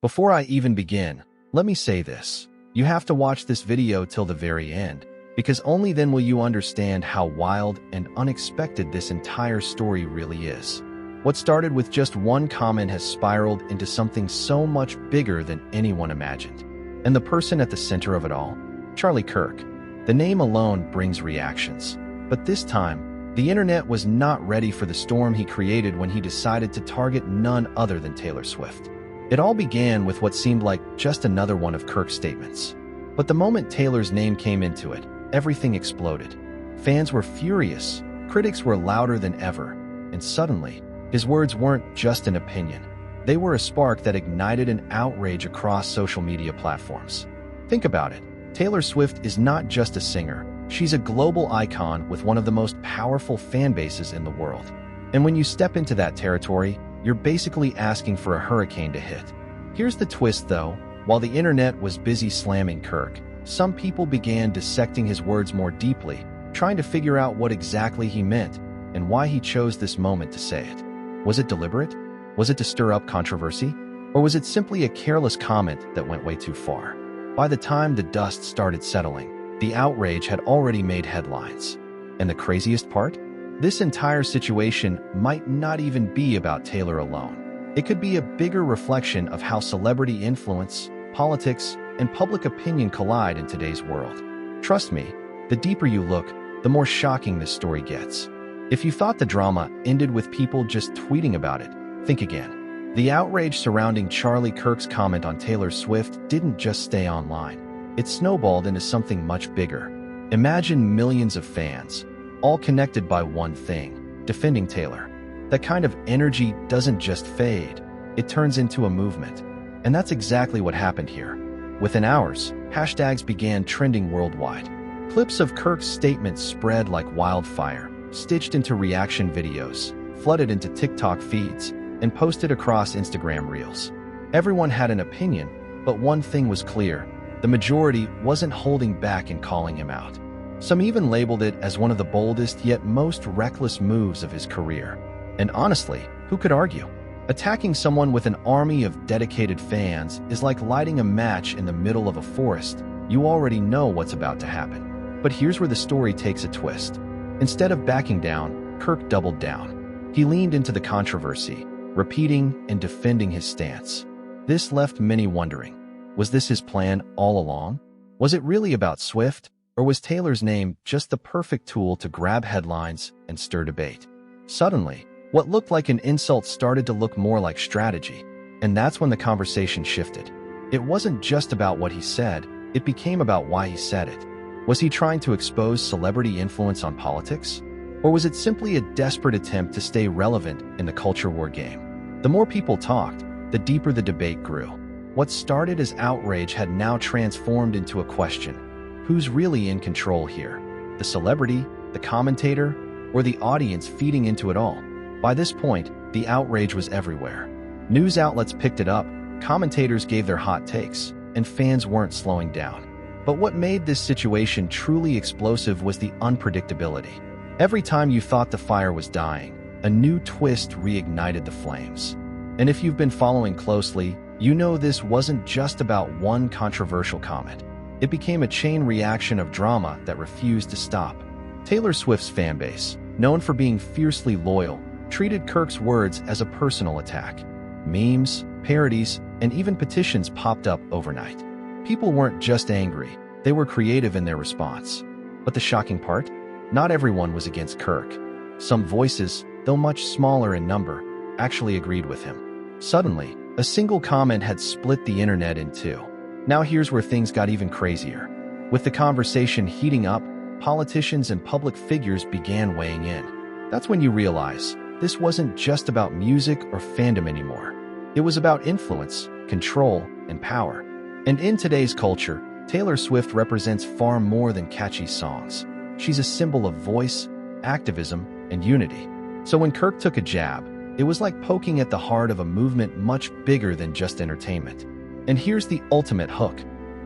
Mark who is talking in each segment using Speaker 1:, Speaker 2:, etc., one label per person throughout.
Speaker 1: Before I even begin, let me say this. You have to watch this video till the very end, because only then will you understand how wild and unexpected this entire story really is. What started with just one comment has spiraled into something so much bigger than anyone imagined. And the person at the center of it all? Charlie Kirk. The name alone brings reactions. But this time, the internet was not ready for the storm he created when he decided to target none other than Taylor Swift. It all began with what seemed like just another one of Kirk's statements. But the moment Taylor's name came into it, everything exploded. Fans were furious, critics were louder than ever, and suddenly, his words weren't just an opinion. They were a spark that ignited an outrage across social media platforms. Think about it. Taylor Swift is not just a singer. She's a global icon with one of the most powerful fan bases in the world. And when you step into that territory, you're basically asking for a hurricane to hit. Here's the twist, though. While the internet was busy slamming Kirk, some people began dissecting his words more deeply, trying to figure out what exactly he meant and why he chose this moment to say it. Was it deliberate? Was it to stir up controversy? Or was it simply a careless comment that went way too far? By the time the dust started settling, the outrage had already made headlines. And the craziest part? This entire situation might not even be about Taylor alone. It could be a bigger reflection of how celebrity influence, politics, and public opinion collide in today's world. Trust me, the deeper you look, the more shocking this story gets. If you thought the drama ended with people just tweeting about it, think again. The outrage surrounding Charlie Kirk's comment on Taylor Swift didn't just stay online. It snowballed into something much bigger. Imagine millions of fans, all connected by one thing: defending Taylor. That kind of energy doesn't just fade, it turns into a movement. And that's exactly what happened here. Within hours, hashtags began trending worldwide. Clips of Kirk's statements spread like wildfire, stitched into reaction videos, flooded into TikTok feeds, and posted across Instagram Reels. Everyone had an opinion, but one thing was clear: the majority wasn't holding back in calling him out. Some even labeled it as one of the boldest yet most reckless moves of his career. And honestly, who could argue? Attacking someone with an army of dedicated fans is like lighting a match in the middle of a forest. You already know what's about to happen. But here's where the story takes a twist. Instead of backing down, Kirk doubled down. He leaned into the controversy, repeating and defending his stance. This left many wondering, was this his plan all along? Was it really about Swift, or was Taylor's name just the perfect tool to grab headlines and stir debate? Suddenly, what looked like an insult started to look more like strategy, and that's when the conversation shifted. It wasn't just about what he said, it became about why he said it. Was he trying to expose celebrity influence on politics? Or was it simply a desperate attempt to stay relevant in the culture war game? The more people talked, the deeper the debate grew. What started as outrage had now transformed into a question: who's really in control here? The celebrity, the commentator, or the audience feeding into it all? By this point, the outrage was everywhere. News outlets picked it up, commentators gave their hot takes, and fans weren't slowing down. But what made this situation truly explosive was the unpredictability. Every time you thought the fire was dying, a new twist reignited the flames. And if you've been following closely, you know this wasn't just about one controversial comment. It became a chain reaction of drama that refused to stop. Taylor Swift's fanbase, known for being fiercely loyal, treated Kirk's words as a personal attack. Memes, parodies, and even petitions popped up overnight. People weren't just angry, they were creative in their response. But the shocking part? Not everyone was against Kirk. Some voices, though much smaller in number, actually agreed with him. Suddenly, a single comment had split the internet in two. Now here's where things got even crazier. With the conversation heating up, politicians and public figures began weighing in. That's when you realize this wasn't just about music or fandom anymore. It was about influence, control, and power. And in today's culture, Taylor Swift represents far more than catchy songs. She's a symbol of voice, activism, and unity. So when Kirk took a jab, it was like poking at the heart of a movement much bigger than just entertainment. And here's the ultimate hook.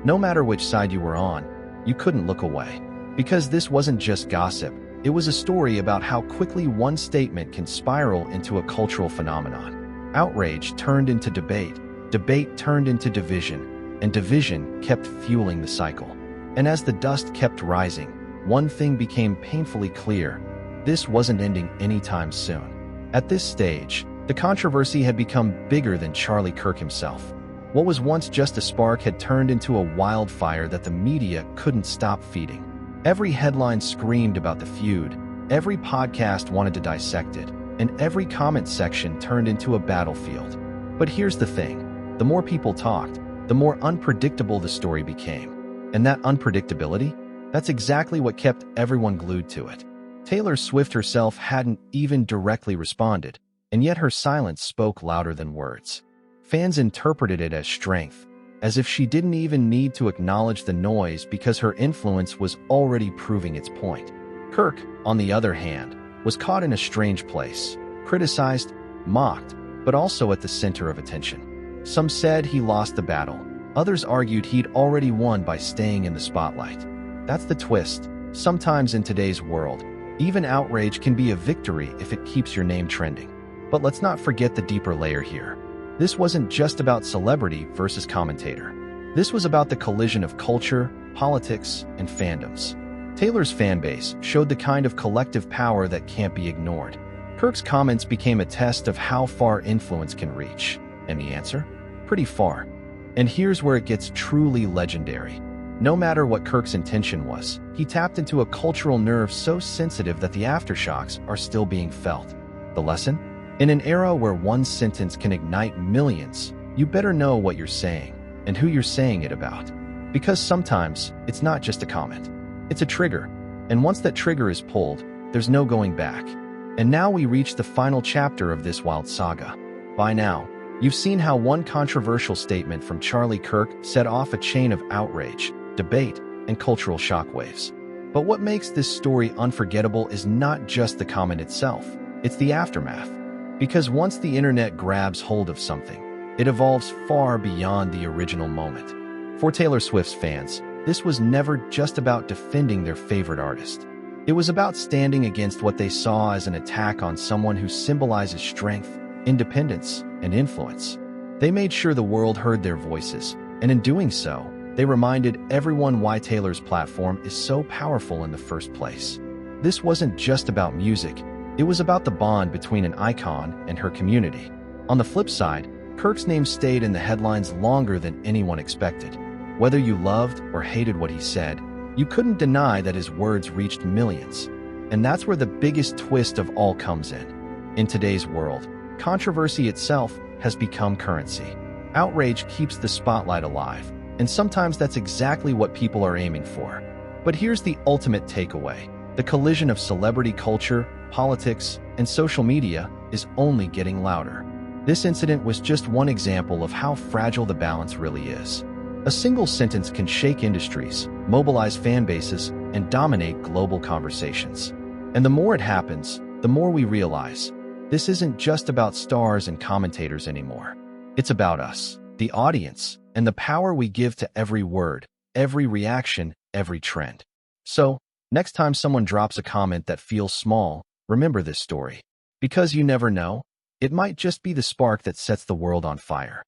Speaker 1: No matter which side you were on, you couldn't look away. Because this wasn't just gossip, it was a story about how quickly one statement can spiral into a cultural phenomenon. Outrage turned into debate, debate turned into division, and division kept fueling the cycle. And as the dust kept rising, one thing became painfully clear: this wasn't ending anytime soon. At this stage, the controversy had become bigger than Charlie Kirk himself. What was once just a spark had turned into a wildfire that the media couldn't stop feeding. Every headline screamed about the feud, every podcast wanted to dissect it, and every comment section turned into a battlefield. But here's the thing: the more people talked, the more unpredictable the story became. And that unpredictability? That's exactly what kept everyone glued to it. Taylor Swift herself hadn't even directly responded, and yet her silence spoke louder than words. Fans interpreted it as strength, as if she didn't even need to acknowledge the noise because her influence was already proving its point. Kirk, on the other hand, was caught in a strange place, criticized, mocked, but also at the center of attention. Some said he lost the battle. Others argued he'd already won by staying in the spotlight. That's the twist. Sometimes in today's world, even outrage can be a victory if it keeps your name trending. But let's not forget the deeper layer here. This wasn't just about celebrity versus commentator. This was about the collision of culture, politics, and fandoms. Taylor's fanbase showed the kind of collective power that can't be ignored. Kirk's comments became a test of how far influence can reach. And the answer? Pretty far. And here's where it gets truly legendary. No matter what Kirk's intention was, he tapped into a cultural nerve so sensitive that the aftershocks are still being felt. The lesson? In an era where one sentence can ignite millions, you better know what you're saying and who you're saying it about. Because sometimes it's not just a comment. It's a trigger. And once that trigger is pulled, there's no going back. And now we reach the final chapter of this wild saga. By now, you've seen how one controversial statement from Charlie Kirk set off a chain of outrage, debate, and cultural shockwaves. But what makes this story unforgettable is not just the comment itself, it's the aftermath. Because once the internet grabs hold of something, it evolves far beyond the original moment. For Taylor Swift's fans, this was never just about defending their favorite artist. It was about standing against what they saw as an attack on someone who symbolizes strength, independence, and influence. They made sure the world heard their voices, and in doing so, they reminded everyone why Taylor's platform is so powerful in the first place. This wasn't just about music, it was about the bond between an icon and her community. On the flip side, Kirk's name stayed in the headlines longer than anyone expected. Whether you loved or hated what he said, you couldn't deny that his words reached millions. And that's where the biggest twist of all comes in. In today's world, controversy itself has become currency. Outrage keeps the spotlight alive, and sometimes that's exactly what people are aiming for. But here's the ultimate takeaway. The collision of celebrity culture, politics, and social media is only getting louder. This incident was just one example of how fragile the balance really is. A single sentence can shake industries, mobilize fan bases, and dominate global conversations. And the more it happens, the more we realize this isn't just about stars and commentators anymore. It's about us, the audience, and the power we give to every word, every reaction, every trend. So, next time someone drops a comment that feels small, remember this story. Because you never know, it might just be the spark that sets the world on fire.